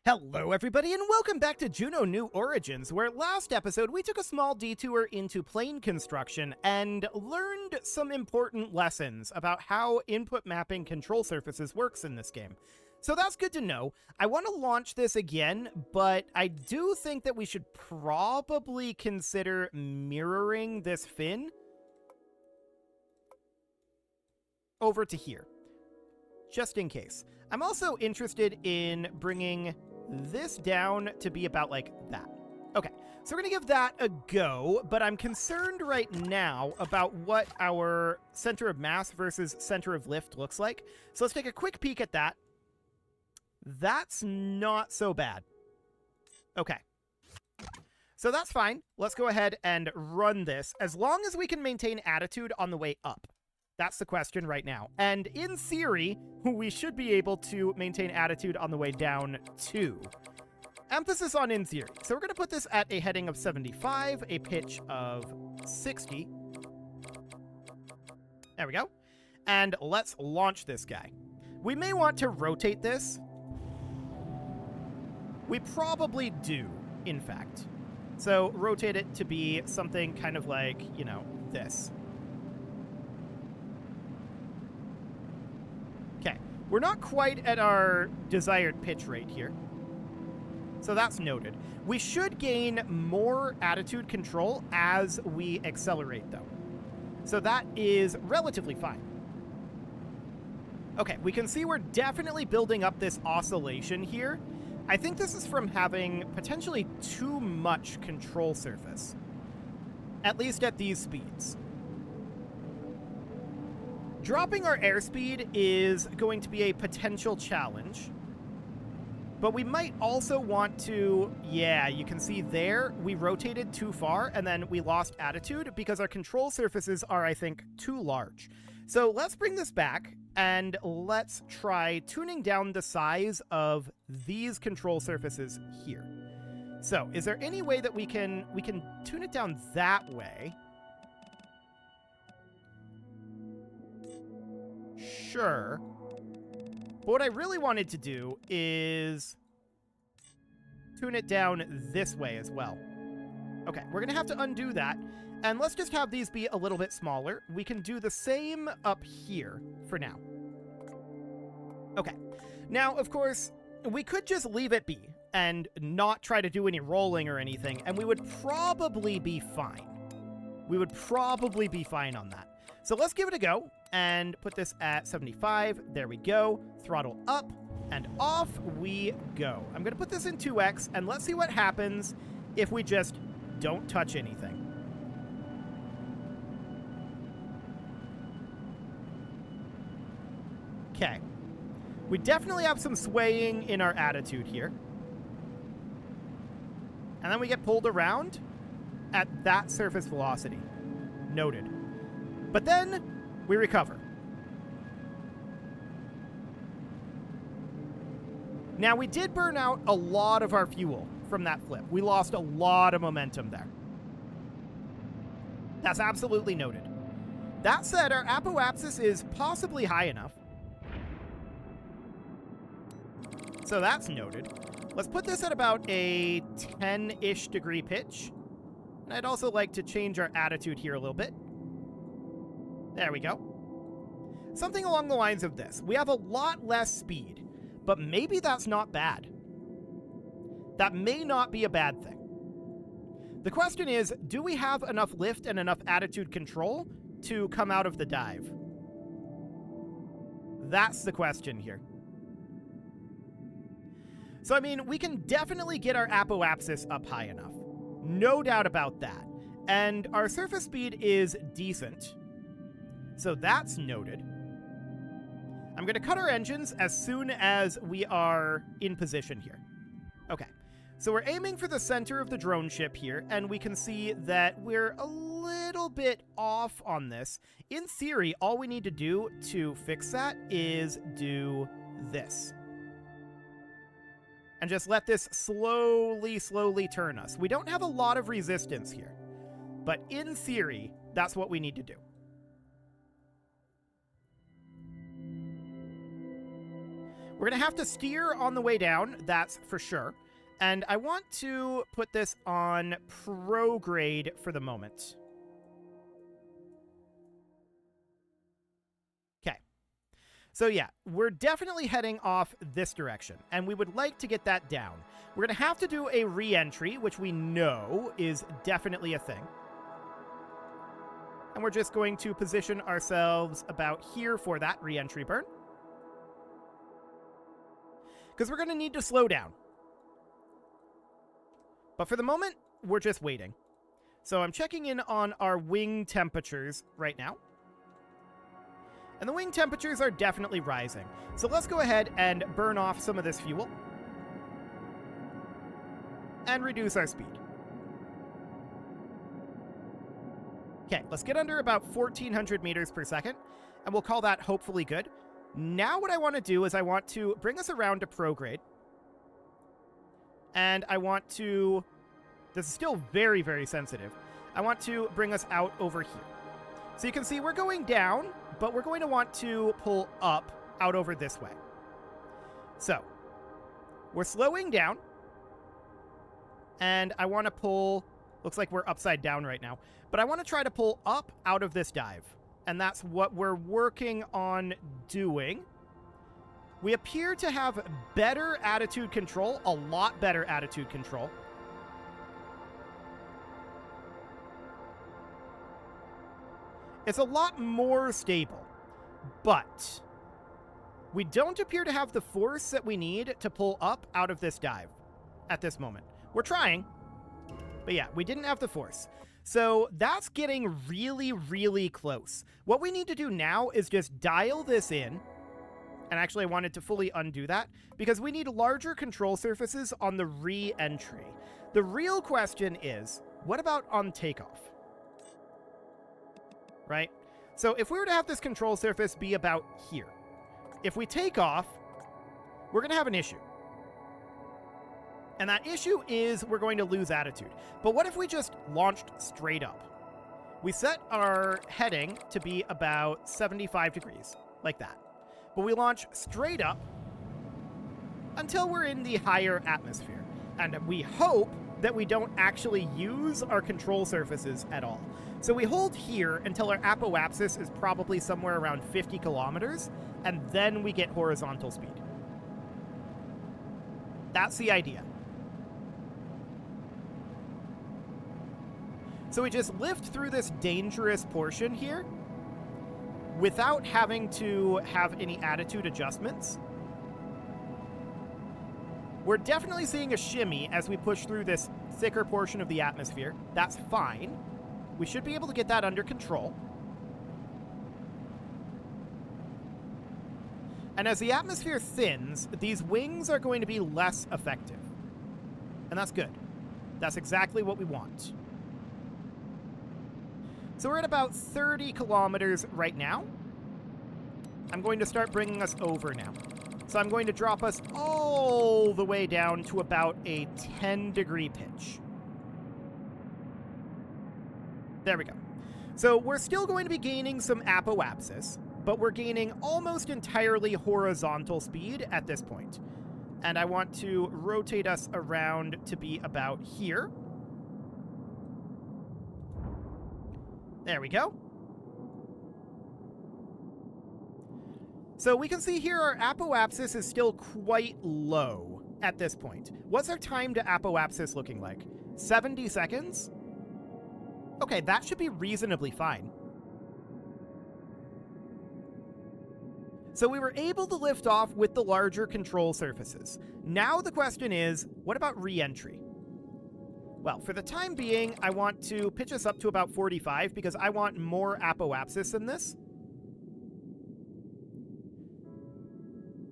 Hello everybody and welcome back to Juno New Origins, where last episode we took a small detour into plane construction and learned some important lessons about how input mapping control surfaces works in this game. So that's good to know. I want to launch this again, but I do think that we should probably consider mirroring this fin over to here, just in case. I'm also interested in bringing this down to be about like that. Okay, so we're gonna give that a go, but I'm concerned right now about what our center of mass versus center of lift looks like. So let's take a quick peek at that. That's not so bad. Okay. So that's fine. Let's go ahead and run this, as long as we can maintain attitude on the way up. That's the question right now. And in theory, we should be able to maintain attitude on the way down too. Emphasis on in theory. So we're going to put this at a heading of 75, a pitch of 60. There we go. And let's launch this guy. We may want to rotate this. We probably do, in fact. So rotate it to be something kind of like, you know, this. Okay, we're not quite at our desired pitch rate here. So that's noted. We should gain more attitude control as we accelerate, though. So that is relatively fine. Okay, we can see we're definitely building up this oscillation here. I think this is from having potentially too much control surface, at least at these speeds. Dropping our airspeed is going to be a potential challenge, but we might also want to, yeah, you can see there, we rotated too far and then we lost attitude because our control surfaces are, I think, too large. So let's bring this back and let's try tuning down the size of these control surfaces here. So is there any way that we can tune it down that way? Sure. But what I really wanted to do is tune it down this way as well. Okay, we're going to have to undo that. And let's just have these be a little bit smaller. We can do the same up here for now. Okay. Now, of course, we could just leave it be and not try to do any rolling or anything, and we would probably be fine. We would probably be fine on that. So let's give it a go and put this at 75. There we go. Throttle up and off we go. I'm going to put this in 2x and let's see what happens if we just don't touch anything. Okay. We definitely have some swaying in our attitude here. And then we get pulled around at that surface velocity. Noted. But then we recover. Now, we did burn out a lot of our fuel from that flip. We lost a lot of momentum there. That's absolutely noted. That said, our apoapsis is possibly high enough. So that's noted. Let's put this at about a 10-ish degree pitch. And I'd also like to change our attitude here a little bit. There we go. Something along the lines of this. We have a lot less speed, but maybe that's not bad. That may not be a bad thing. The question is, do we have enough lift and enough attitude control to come out of the dive? That's the question here. So, I mean, we can definitely get our apoapsis up high enough. No doubt about that. And our surface speed is decent. So that's noted. I'm going to cut our engines as soon as we are in position here. Okay. So we're aiming for the center of the drone ship here, and we can see that we're a little bit off on this. In theory, all we need to do to fix that is do this. And just let this slowly turn us. We don't have a lot of resistance here, but in theory, that's what we need to do. We're going to have to steer on the way down, that's for sure. And I want to put this on prograde for the moment. Okay. So yeah, we're definitely heading off this direction, and we would like to get that down. We're going to have to do a re-entry, which we know is definitely a thing. And we're just going to position ourselves about here for that re-entry burn. Because we're going to need to slow down. But for the moment, we're just waiting. So I'm checking in on our wing temperatures right now. And the wing temperatures are definitely rising. So let's go ahead and burn off some of this fuel. And reduce our speed. Okay, let's get under about 1,400 meters per second. And we'll call that hopefully good. Now what I want to do is I want to bring us around to prograde. And I want to... This is still very, very sensitive. I want to bring us out over here. So you can see we're going down, but we're going to want to pull up out over this way. So, we're slowing down. And I want to pull... Looks like we're upside down right now. But I want to try to pull up out of this dive. And that's what we're working on doing. We appear to have better attitude control, a lot better attitude control. It's a lot more stable, but we don't appear to have the force that we need to pull up out of this dive at this moment. We're trying, but yeah, we didn't have the force. So that's getting really, really close. What we need to do now is just dial this in. And actually, I wanted to fully undo that because we need larger control surfaces on the re-entry. The real question is, what about on takeoff? Right? So if we were to have this control surface be about here, if we take off, we're going to have an issue. And that issue is we're going to lose attitude. But what if we just launched straight up? We set our heading to be about 75 degrees, like that. But we launch straight up until we're in the higher atmosphere. And we hope that we don't actually use our control surfaces at all. So we hold here until our apoapsis is probably somewhere around 50 kilometers, and then we get horizontal speed. That's the idea. So we just lift through this dangerous portion here without having to have any attitude adjustments. We're definitely seeing a shimmy as we push through this thicker portion of the atmosphere. That's fine. We should be able to get that under control. And as the atmosphere thins, these wings are going to be less effective. And that's good. That's exactly what we want. So we're at about 30 kilometers right now. I'm going to start bringing us over now. So I'm going to drop us all the way down to about a 10-degree pitch. There we go. So we're still going to be gaining some apoapsis, but we're gaining almost entirely horizontal speed at this point. And I want to rotate us around to be about here. There we go. So we can see here our apoapsis is still quite low at this point. What's our time to apoapsis looking like? 70 seconds? Okay, that should be reasonably fine. So we were able to lift off with the larger control surfaces. Now the question is, what about re-entry? Well, for the time being, I want to pitch us up to about 45 because I want more apoapsis in this.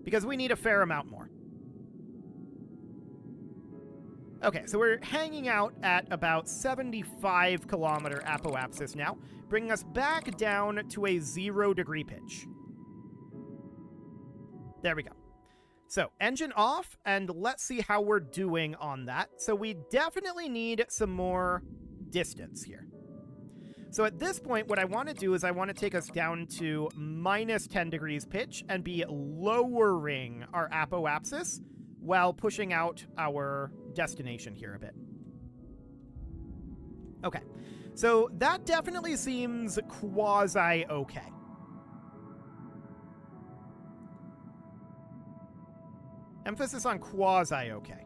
Because we need a fair amount more. Okay, so we're hanging out at about 75 kilometer apoapsis now, bringing us back down to a 0-degree pitch. There we go. So, engine off, and let's see how we're doing on that. So we definitely need some more distance here. So at this point, what I want to do is I want to take us down to minus 10 degrees pitch and be lowering our apoapsis while pushing out our destination here a bit. Okay, so that definitely seems quasi-okay. Emphasis on quasi-okay.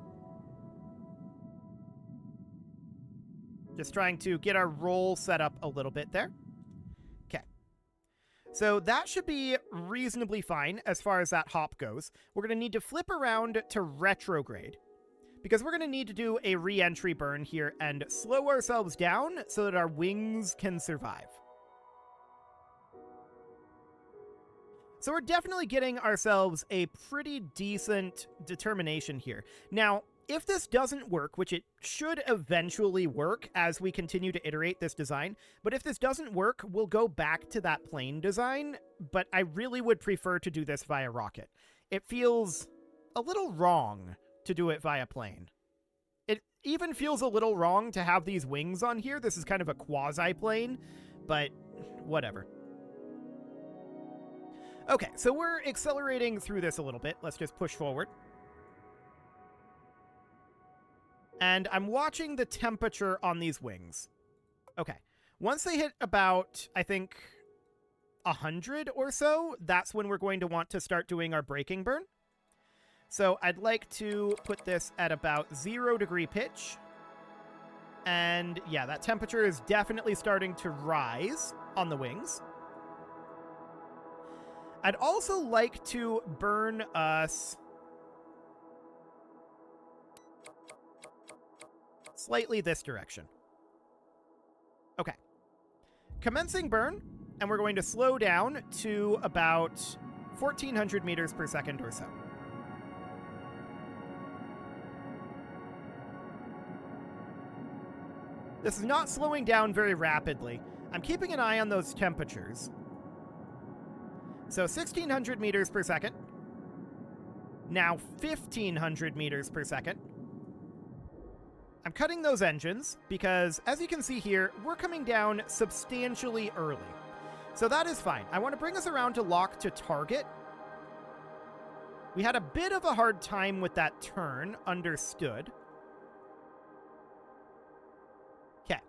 Just trying to get our roll set up a little bit there. Okay. So that should be reasonably fine as far as that hop goes. We're going to need to flip around to retrograde, because we're going to need to do a re-entry burn here and slow ourselves down so that our wings can survive. So we're definitely getting ourselves a pretty decent determination here. Now, if this doesn't work, which it should eventually work as we continue to iterate this design, but if this doesn't work, we'll go back to that plane design, but I really would prefer to do this via rocket. It feels a little wrong to do it via plane. It even feels a little wrong to have these wings on here. This is kind of a quasi-plane, but whatever. Okay, so we're accelerating through this a little bit. Let's just push forward. And I'm watching the temperature on these wings. Okay. Once they hit about, I think, 100 or so, that's when we're going to want to start doing our braking burn. So I'd like to put this at about 0 degree pitch. And yeah, that temperature is definitely starting to rise on the wings. I'd also like to burn us slightly this direction. Okay. Commencing burn, and we're going to slow down to about 1,400 meters per second or so. This is not slowing down very rapidly. I'm keeping an eye on those temperatures. So 1,600 meters per second. Now 1,500 meters per second. I'm cutting those engines because, as you can see here, we're coming down substantially early. So that is fine. I want to bring us around to lock to target. We had a bit of a hard time with that turn, understood. Okay.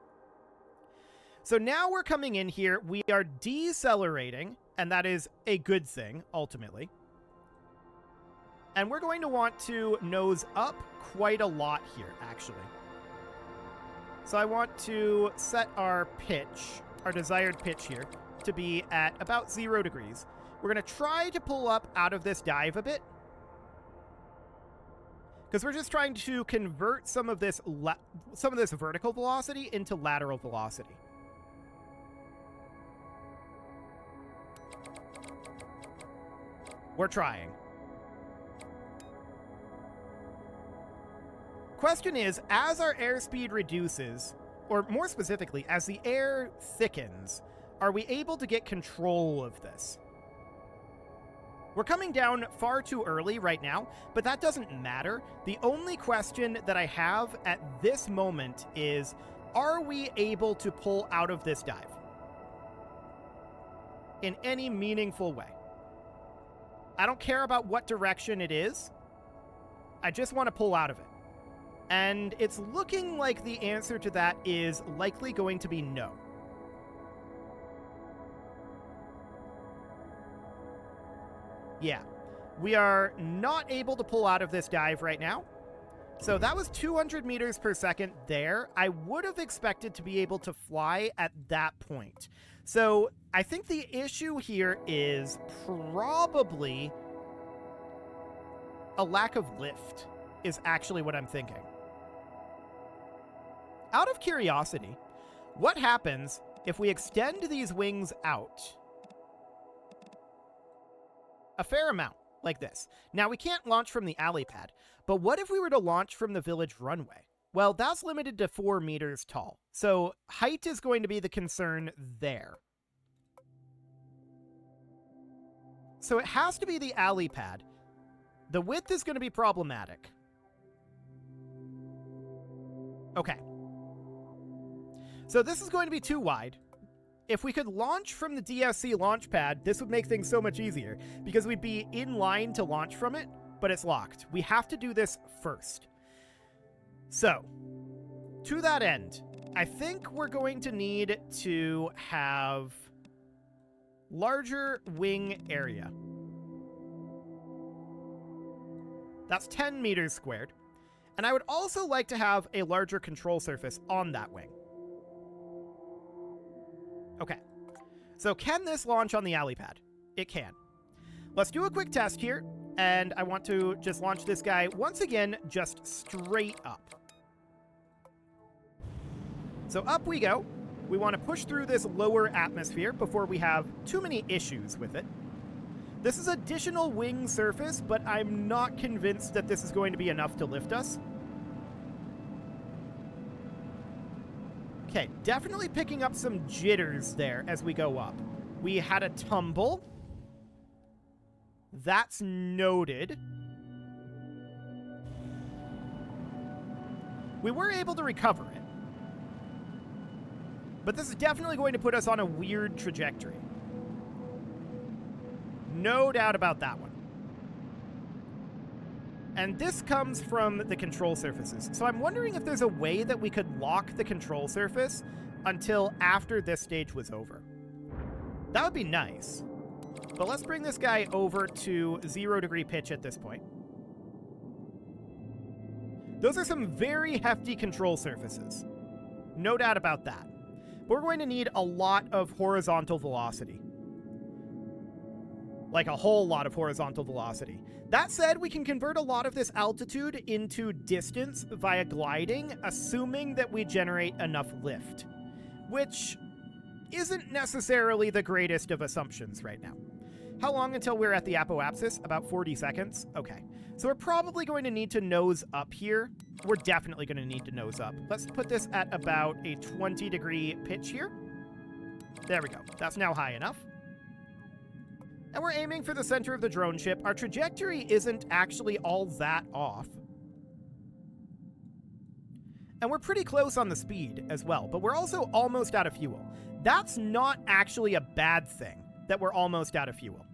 So now we're coming in here. We are decelerating, and that is a good thing, ultimately. And we're going to want to nose up quite a lot here, actually. So I want to set our pitch, our desired pitch here, to be at about 0 degrees. We're going to try to pull up out of this dive a bit, because we're just trying to convert some of this vertical velocity into lateral velocity. We're trying. Question is, as our airspeed reduces, or more specifically, as the air thickens, are we able to get control of this? We're coming down far too early right now, but that doesn't matter. The only question that I have at this moment is, are we able to pull out of this dive in any meaningful way? I don't care about what direction it is. I just want to pull out of it. And it's looking like the answer to that is likely going to be no. Yeah, we are not able to pull out of this dive right now. So that was 200 meters per second there. I would have expected to be able to fly at that point. So I think the issue here is probably a lack of lift is actually what I'm thinking. Out of curiosity, what happens if we extend these wings out a fair amount, like this? Now, we can't launch from the alley pad, but what if we were to launch from the village runway? Well, that's limited to 4 meters tall, so height is going to be the concern there. So it has to be the alley pad. The width is going to be problematic. Okay. So this is going to be too wide. If we could launch from the DSC launch pad, this would make things so much easier, because we'd be in line to launch from it, but it's locked. We have to do this first. So, to that end, I think we're going to need to have larger wing area. That's 10 meters squared. And I would also like to have a larger control surface on that wing. Okay. So can this launch on the alley pad? It can. Let's do a quick test here. And I want to just launch this guy once again, just straight up. So up we go. We want to push through this lower atmosphere before we have too many issues with it. This is additional wing surface, but I'm not convinced that this is going to be enough to lift us. Okay, definitely picking up some jitters there as we go up. We had a tumble. That's noted. We were able to recover it. But this is definitely going to put us on a weird trajectory. No doubt about that one. And this comes from the control surfaces. So I'm wondering if there's a way that we could lock the control surface until after this stage was over. That would be nice. But let's bring this guy over to 0-degree pitch at this point. Those are some very hefty control surfaces. No doubt about that. But we're going to need a lot of horizontal velocity. Like a whole lot of horizontal velocity. That said, we can convert a lot of this altitude into distance via gliding, assuming that we generate enough lift. Which isn't necessarily the greatest of assumptions right now. How long until we're at the apoapsis? About 40 seconds? Okay. So we're probably going to need to nose up here. We're definitely going to need to nose up. Let's put this at about a 20-degree pitch here. There we go. That's now high enough. And we're aiming for the center of the drone ship. Our trajectory isn't actually all that off. And we're pretty close on the speed as well, but we're also almost out of fuel. That's not actually a bad thing, that we're almost out of fuel.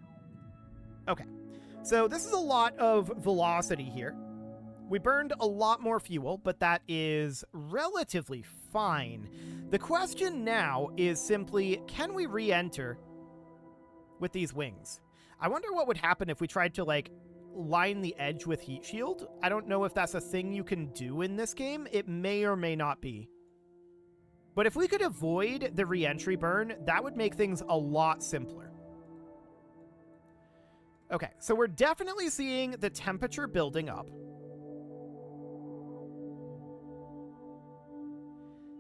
Okay. So this is a lot of velocity here. We burned a lot more fuel, but that is relatively fine. The question now is simply, can we re-enter with these wings? I wonder what would happen if we tried to, like, line the edge with heat shield. I don't know if that's a thing you can do in this game. It may or may not be. But if we could avoid the re-entry burn, that would make things a lot simpler. Okay, so we're definitely seeing the temperature building up.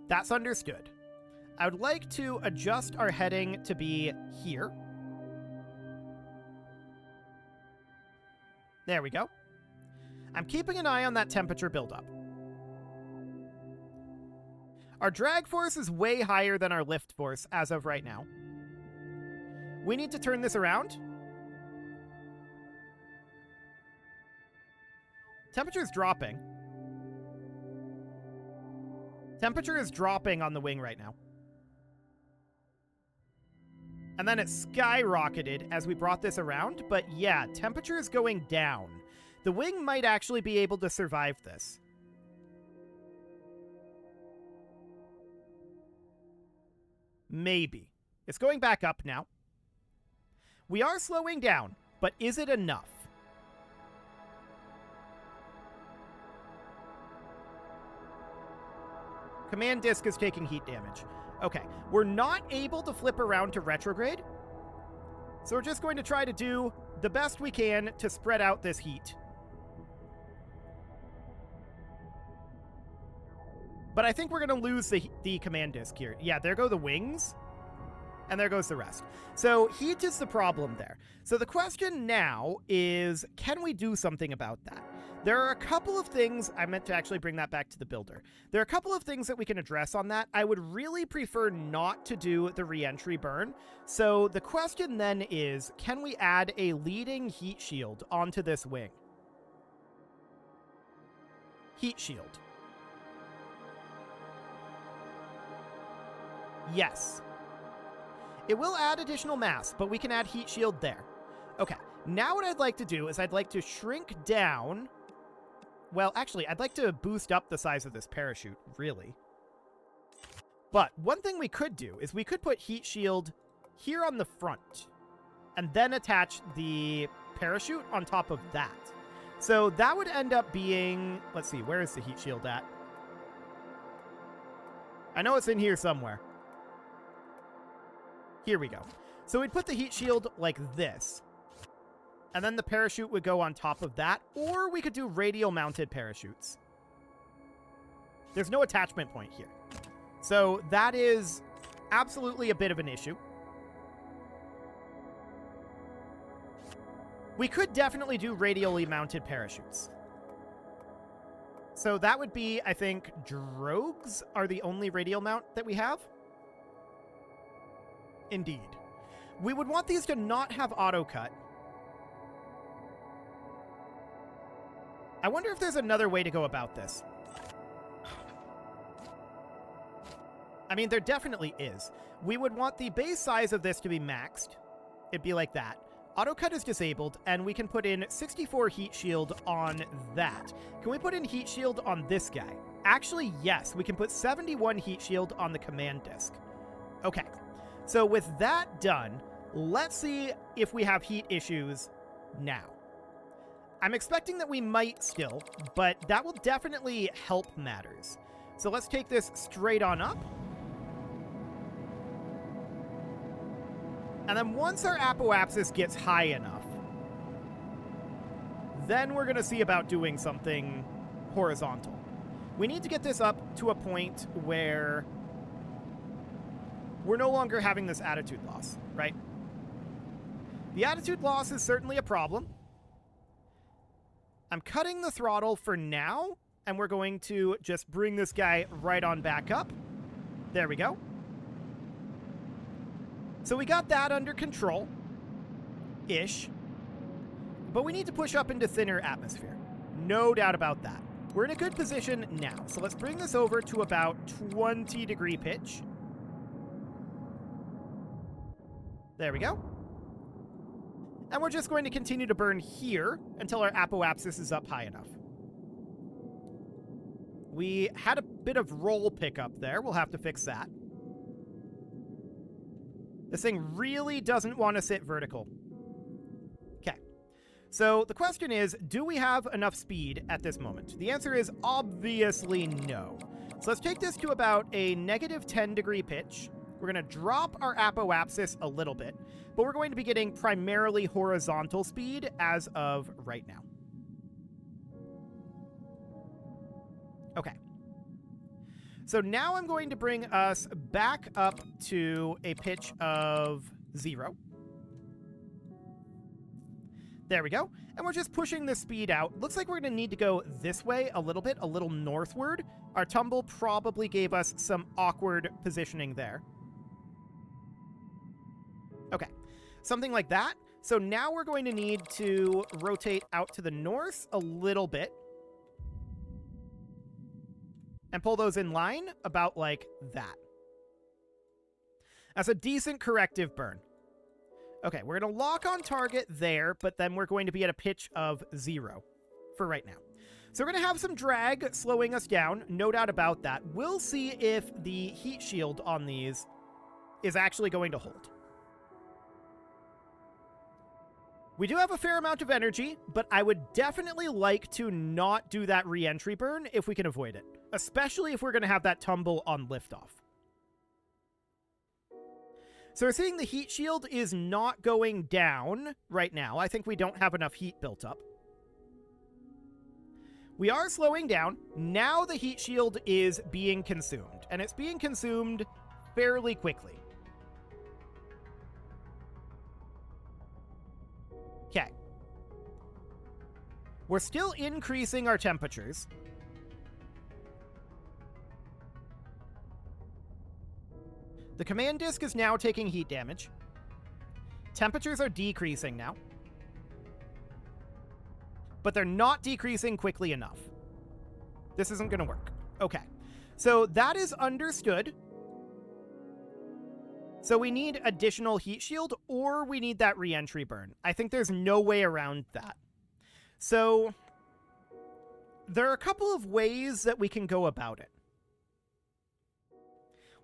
That's understood. I would like to adjust our heading to be here. There we go. I'm keeping an eye on that temperature buildup. Our drag force is way higher than our lift force as of right now. We need to turn this around. Temperature is dropping. Temperature is dropping on the wing right now. And then it skyrocketed as we brought this around. But yeah, temperature is going down. The wing might actually be able to survive this. Maybe. It's going back up now. We are slowing down, but is it enough? Command disc is taking heat damage. Okay, we're not able to flip around to retrograde. So we're just going to try to do the best we can to spread out this heat. But I think we're going to lose the command disc here. Yeah, there go the wings. And there goes the rest. So heat is the problem there. So the question now is, can we do something about that? There are a couple of things. I meant to actually bring that back to the builder. There are a couple of things that we can address on that. I would really prefer not to do the re-entry burn. So the question then is, can we add a leading heat shield onto this wing? Heat shield. Yes. It will add additional mass, but we can add heat shield there. Okay, now what I'd like to do is I'd like to shrink down. Well, actually, I'd like to boost up the size of this parachute, really. But one thing we could do is we could put heat shield here on the front and then attach the parachute on top of that. So that would end up being, let's see, where is the heat shield at? I know it's in here somewhere. Here we go. So we'd put the heat shield like this, and then the parachute would go on top of that, or we could do radial mounted parachutes. There's no attachment point here. So that is absolutely a bit of an issue. We could definitely do radially mounted parachutes. So that would be, I think, drogues are the only radial mount that we have. Indeed. We would want these to not have auto cut. I wonder if there's another way to go about this. I mean, there definitely is. We would want the base size of this to be maxed. It'd be like that. Autocut is disabled, and we can put in 64 heat shield on that. Can we put in heat shield on this guy? Actually, yes. We can put 71 heat shield on the command disk. Okay. So with that done, let's see if we have heat issues now. I'm expecting that we might still, but that will definitely help matters. So let's take this straight on up. And then once our apoapsis gets high enough, then we're going to see about doing something horizontal. We need to get this up to a point where we're no longer having this attitude loss, right? The attitude loss is certainly a problem. I'm cutting the throttle for now, and we're going to just bring this guy right on back up. There we go. So we got that under control-ish. But we need to push up into thinner atmosphere. No doubt about that. We're in a good position now. So let's bring this over to about 20 degree pitch. There we go. And we're just going to continue to burn here until our apoapsis is up high enough. We had a bit of roll pickup there. We'll have to fix that. This thing really doesn't want to sit vertical. Okay. So the question is, do we have enough speed at this moment? The answer is obviously no. So let's take this to about a negative 10 degree pitch. We're going to drop our apoapsis a little bit, but we're going to be getting primarily horizontal speed as of right now. Okay. So now I'm going to bring us back up to a pitch of 0. There we go. And we're just pushing the speed out. Looks like we're going to need to go this way a little bit, a little northward. Our tumble probably gave us some awkward positioning there. Okay, something like that. So now we're going to need to rotate out to the north a little bit. And pull those in line about like that. That's a decent corrective burn. Okay, we're going to lock on target there, but then we're going to be at a pitch of 0 for right now. So we're going to have some drag slowing us down, no doubt about that. We'll see if the heat shield on these is actually going to hold. We do have a fair amount of energy, but I would definitely like to not do that re-entry burn if we can avoid it, especially if we're going to have that tumble on liftoff. So we're seeing the heat shield is not going down right now. I think we don't have enough heat built up. We are slowing down. Now the heat shield is being consumed, and it's being consumed fairly quickly. Okay. We're still increasing our temperatures. The command disk is now taking heat damage. Temperatures are decreasing now. But they're not decreasing quickly enough. This isn't going to work. Okay. So that is understood. So we need additional heat shield, or we need that re-entry burn. I think there's no way around that. So there are a couple of ways that we can go about it.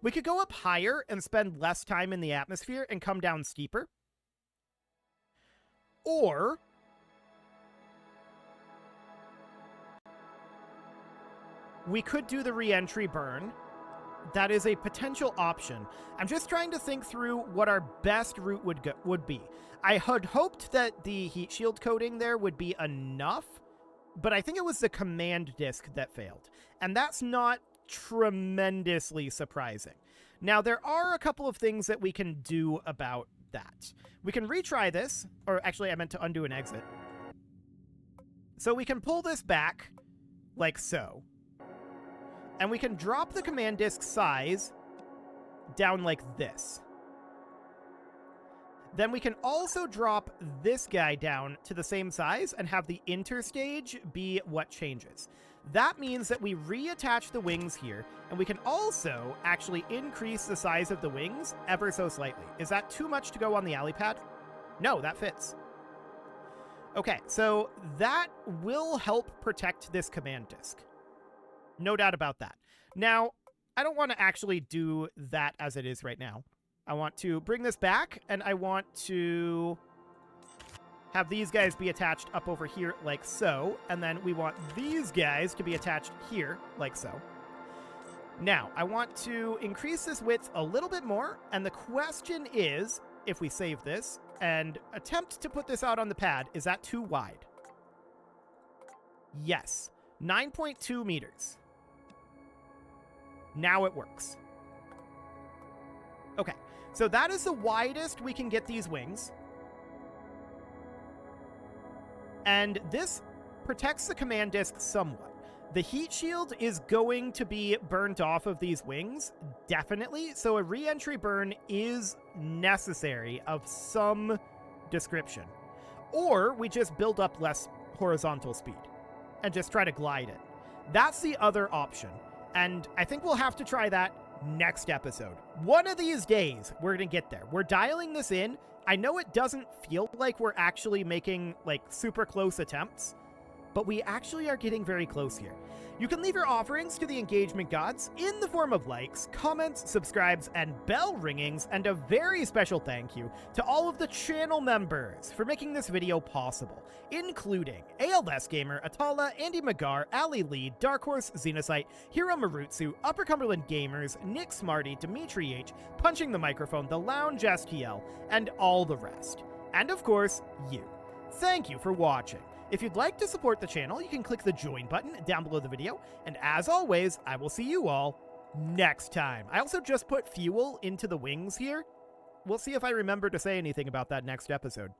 We could go up higher and spend less time in the atmosphere and come down steeper. Or we could do the re-entry burn. That is a potential option. I'm just trying to think through what our best route would be. I had hoped that the heat shield coating there would be enough, but I think it was the command disc that failed. And that's not tremendously surprising. Now, there are a couple of things that we can do about that. We can retry this, or actually I meant to undo an exit. So we can pull this back, like so. And we can drop the command disk size down like this. Then we can also drop this guy down to the same size and have the interstage be what changes. That means that we reattach the wings here, and we can also actually increase the size of the wings ever so slightly. Is that too much to go on the alley pad? No, that fits. Okay, so that will help protect this command disk. No doubt about that. Now, I don't want to actually do that as it is right now. I want to bring this back, and I want to have these guys be attached up over here like so, and then we want these guys to be attached here like so. Now, I want to increase this width a little bit more, and the question is, if we save this and attempt to put this out on the pad, is that too wide? Yes. 9.2 meters. Now it works. Okay, so that is the widest we can get these wings. And this protects the command disk somewhat. The heat shield is going to be burnt off of these wings, definitely, so a re-entry burn is necessary of some description. Or we just build up less horizontal speed and just try to glide it. That's the other option. And I think we'll have to try that next episode. One of these days, we're going to get there. We're dialing this in. I know it doesn't feel like we're actually making, like, super close attempts, but we actually are getting very close here. You can leave your offerings to the engagement gods in the form of likes, comments, subscribes, and bell ringings, and a very special thank you to all of the channel members for making this video possible, including ALS Gamer, Atala, Andy Magar, Ali Lee, Dark Horse, Xenocyte, Hiro Marutsu, Upper Cumberland Gamers, Nick Smarty, Dimitri H, Punching the Microphone, The Lounge STL, and all the rest. And of course, you. Thank you for watching. If you'd like to support the channel, you can click the join button down below the video, and as always, I will see you all next time. I also just put fuel into the wings here. We'll see if I remember to say anything about that next episode.